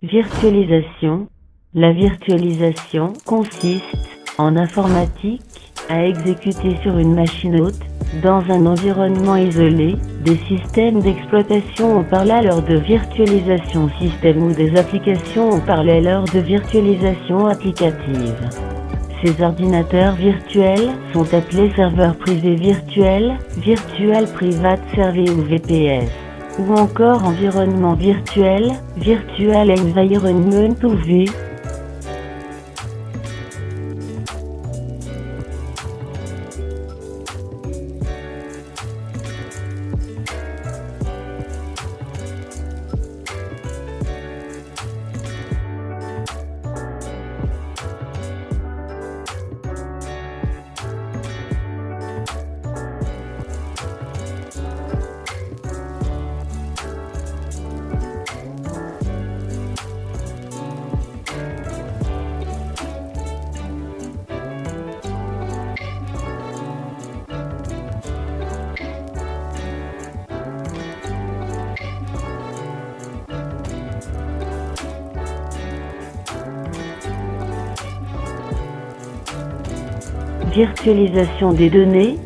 Virtualisation. La virtualisation consiste, en informatique, à exécuter sur une machine hôte, dans un environnement isolé, des systèmes d'exploitation en parallèle de virtualisation système ou des applications en parallèle de virtualisation applicative. Ces ordinateurs virtuels sont appelés serveurs privés virtuels, Virtual Private Server ou VPS, ou encore environnement virtuel, Virtual Environment ou V. Virtualisation des données.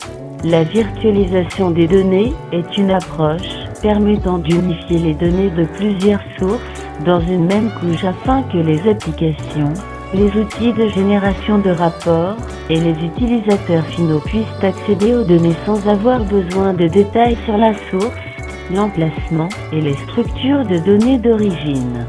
La virtualisation des données est une approche permettant d'unifier les données de plusieurs sources dans une même couche afin que les applications, les outils de génération de rapports et les utilisateurs finaux puissent accéder aux données sans avoir besoin de détails sur la source, l'emplacement et les structures de données d'origine.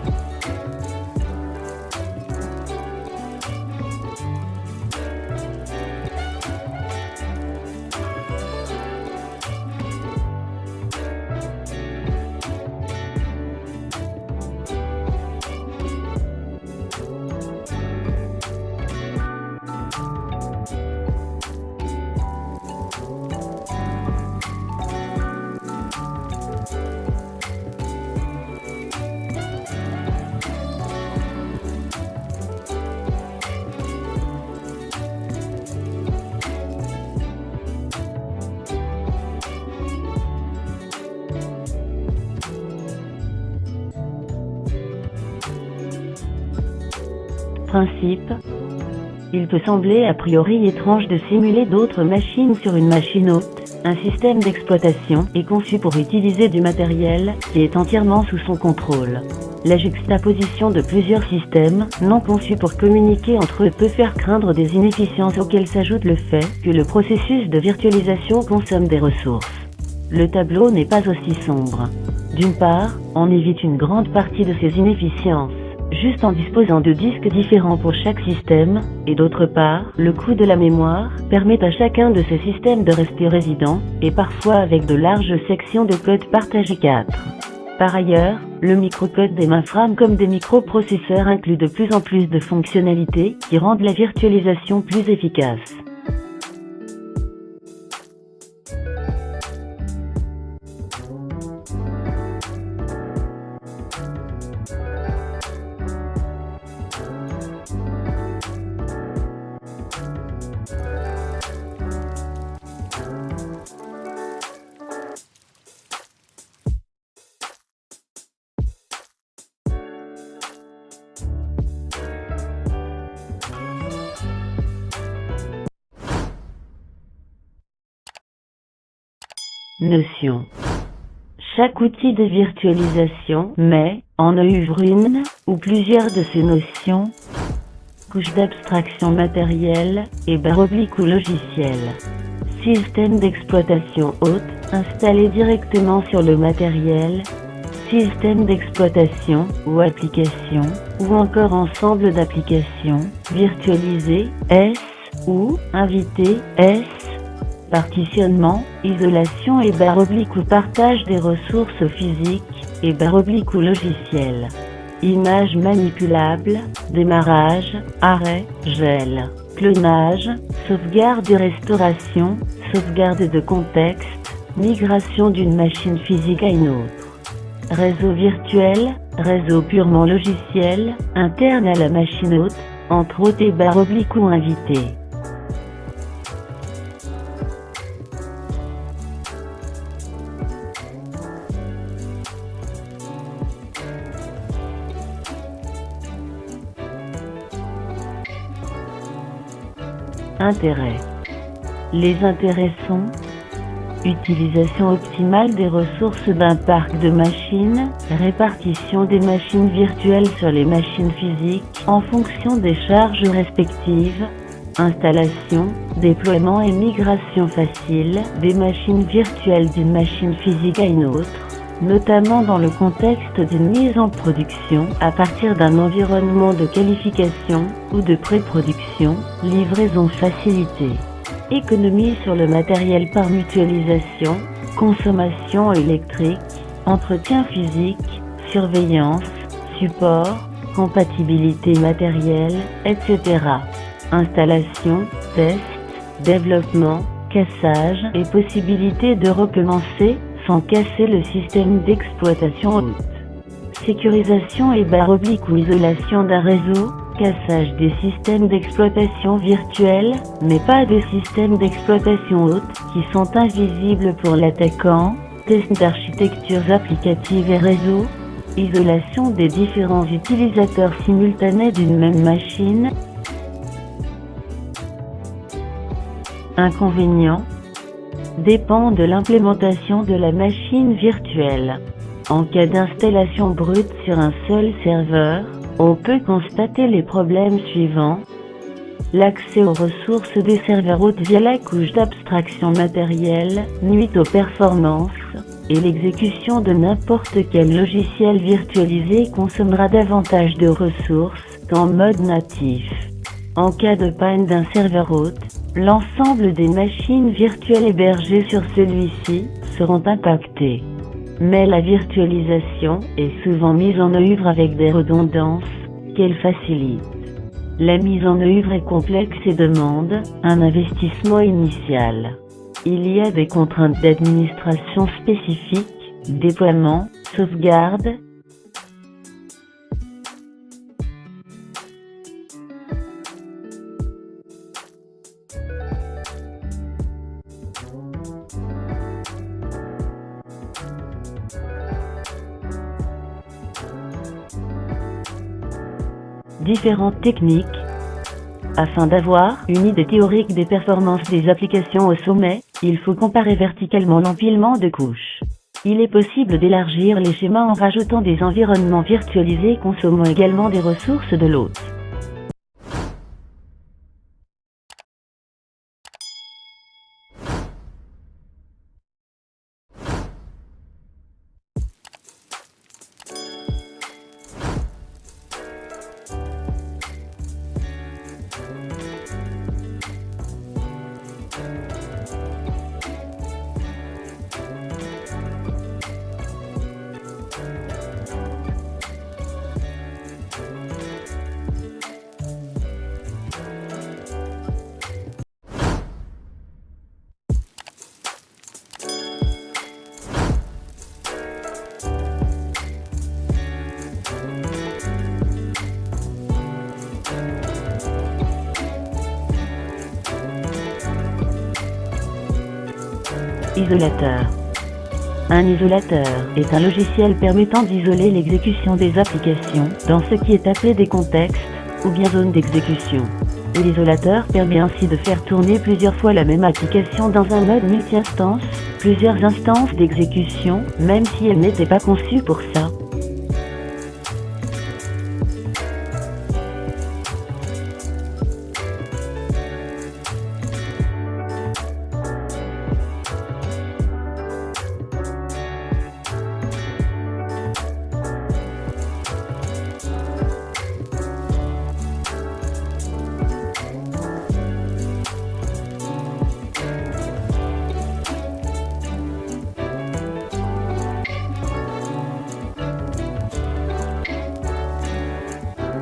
Principe. Il peut sembler a priori étrange de simuler d'autres machines sur une machine hôte. Un système d'exploitation est conçu pour utiliser du matériel qui est entièrement sous son contrôle. La juxtaposition de plusieurs systèmes non conçus pour communiquer entre eux peut faire craindre des inefficiences auxquelles s'ajoute le fait que le processus de virtualisation consomme des ressources. Le tableau n'est pas aussi sombre. D'une part, on évite une grande partie de ces inefficiences, juste en disposant de disques différents pour chaque système, et d'autre part, le coût de la mémoire permet à chacun de ces systèmes de rester résident, et parfois avec de larges sections de code partagées 4. Par ailleurs, le microcode des mainframes comme des microprocesseurs inclut de plus en plus de fonctionnalités qui rendent la virtualisation plus efficace. Notion. Chaque outil de virtualisation met en œuvre une ou plusieurs de ces notions, couche d'abstraction matérielle et /ou logiciel. Système d'exploitation hôte, installé directement sur le matériel. Système d'exploitation ou application, ou encore ensemble d'applications, virtualisé, S, ou invité, S. Partitionnement, isolation et /ou partage des ressources physiques et /ou logicielles. Images manipulables, démarrage, arrêt, gel, clonage, sauvegarde et restauration, sauvegarde de contexte, migration d'une machine physique à une autre. Réseau virtuel, réseau purement logiciel, interne à la machine hôte, entre hôte et /ou invité. Intérêts. Les intérêts sont: utilisation optimale des ressources d'un parc de machines, répartition des machines virtuelles sur les machines physiques en fonction des charges respectives, installation, déploiement et migration facile des machines virtuelles d'une machine physique à une autre, notamment dans le contexte d'une mise en production à partir d'un environnement de qualification ou de pré-production, livraison facilitée. Économie sur le matériel par mutualisation, consommation électrique, entretien physique, surveillance, support, compatibilité matérielle, etc. Installation, test, développement, cassage et possibilité de recommencer sans casser le système d'exploitation haute. Sécurisation et / ou isolation d'un réseau, cassage des systèmes d'exploitation virtuels, mais pas des systèmes d'exploitation haute qui sont invisibles pour l'attaquant, test d'architectures applicatives et réseaux, isolation des différents utilisateurs simultanés d'une même machine. Inconvénients dépend de l'implémentation de la machine virtuelle. En cas d'installation brute sur un seul serveur, on peut constater les problèmes suivants. L'accès aux ressources des serveurs hôtes via la couche d'abstraction matérielle nuit aux performances, et l'exécution de n'importe quel logiciel virtualisé consommera davantage de ressources qu'en mode natif. En cas de panne d'un serveur hôte, l'ensemble des machines virtuelles hébergées sur celui-ci seront impactées. Mais la virtualisation est souvent mise en œuvre avec des redondances qu'elle facilite. La mise en œuvre est complexe et demande un investissement initial. Il y a des contraintes d'administration spécifiques, déploiement, sauvegarde. Différentes techniques. Afin d'avoir une idée théorique des performances des applications au sommet, il faut comparer verticalement l'empilement de couches. Il est possible d'élargir les schémas en rajoutant des environnements virtualisés consommant également des ressources de l'hôte. Isolateur. Un isolateur est un logiciel permettant d'isoler l'exécution des applications dans ce qui est appelé des contextes ou bien zones d'exécution. Et l'isolateur permet ainsi de faire tourner plusieurs fois la même application dans un mode multi-instance, plusieurs instances d'exécution, même si elle n'était pas conçue pour ça.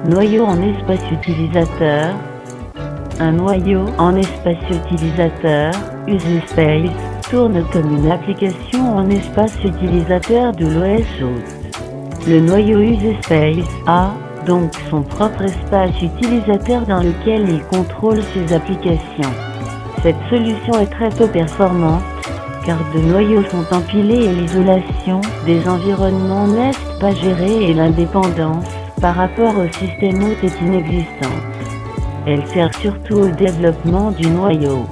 Noyau en espace utilisateur. Un noyau en espace utilisateur, user space, tourne comme une application en espace utilisateur de l'OS hôte. Le noyau user space a donc son propre espace utilisateur dans lequel il contrôle ses applications. Cette solution est très peu performante, car de noyaux sont empilés et l'isolation des environnements n'est pas gérée et l'indépendance par rapport au système hôte est inexistante. Elle sert surtout au développement du noyau.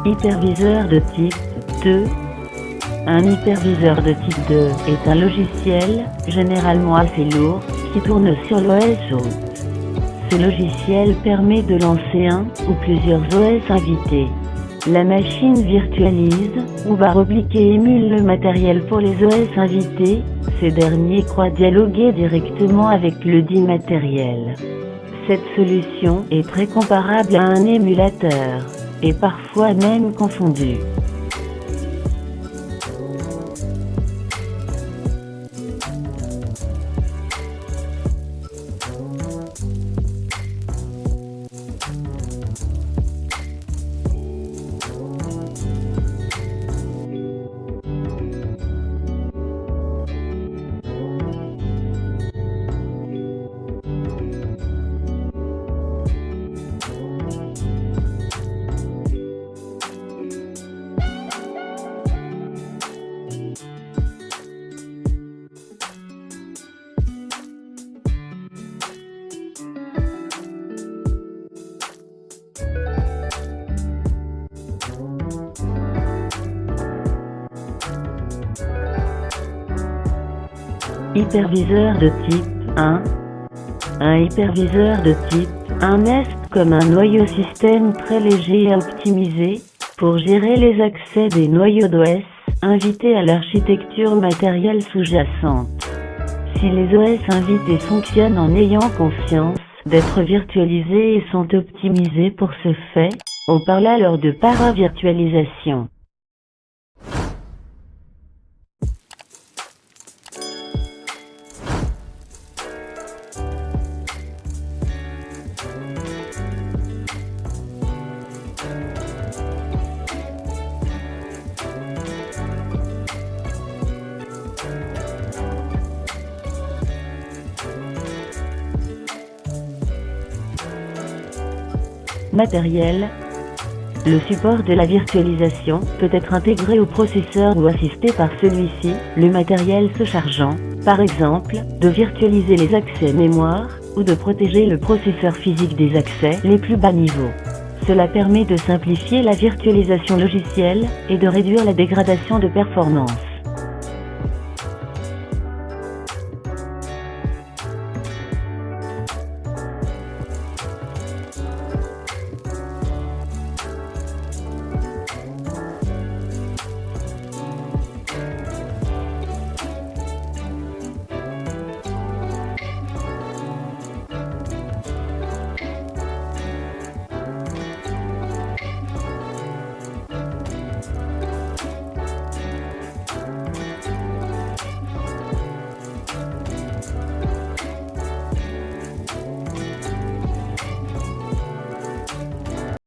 Hyperviseur de type 2. Un hyperviseur de type 2 est un logiciel, généralement assez lourd, qui tourne sur l'OS hôte. Ce logiciel permet de lancer un ou plusieurs OS invités. La machine virtualise ou /oblique et émule le matériel pour les OS invités. Ces derniers croient dialoguer directement avec le dit matériel. Cette solution est très comparable à un émulateur, et parfois même confondue. Hyperviseur de type 1. Un hyperviseur de type 1 est comme un noyau système très léger et optimisé pour gérer les accès des noyaux d'OS invités à l'architecture matérielle sous-jacente. Si les OS invités fonctionnent en ayant conscience d'être virtualisés et sont optimisés pour ce fait, on parle alors de paravirtualisation. Matériel. Le support de la virtualisation peut être intégré au processeur ou assisté par celui-ci, le matériel se chargeant, par exemple, de virtualiser les accès mémoire ou de protéger le processeur physique des accès les plus bas niveaux. Cela permet de simplifier la virtualisation logicielle et de réduire la dégradation de performance.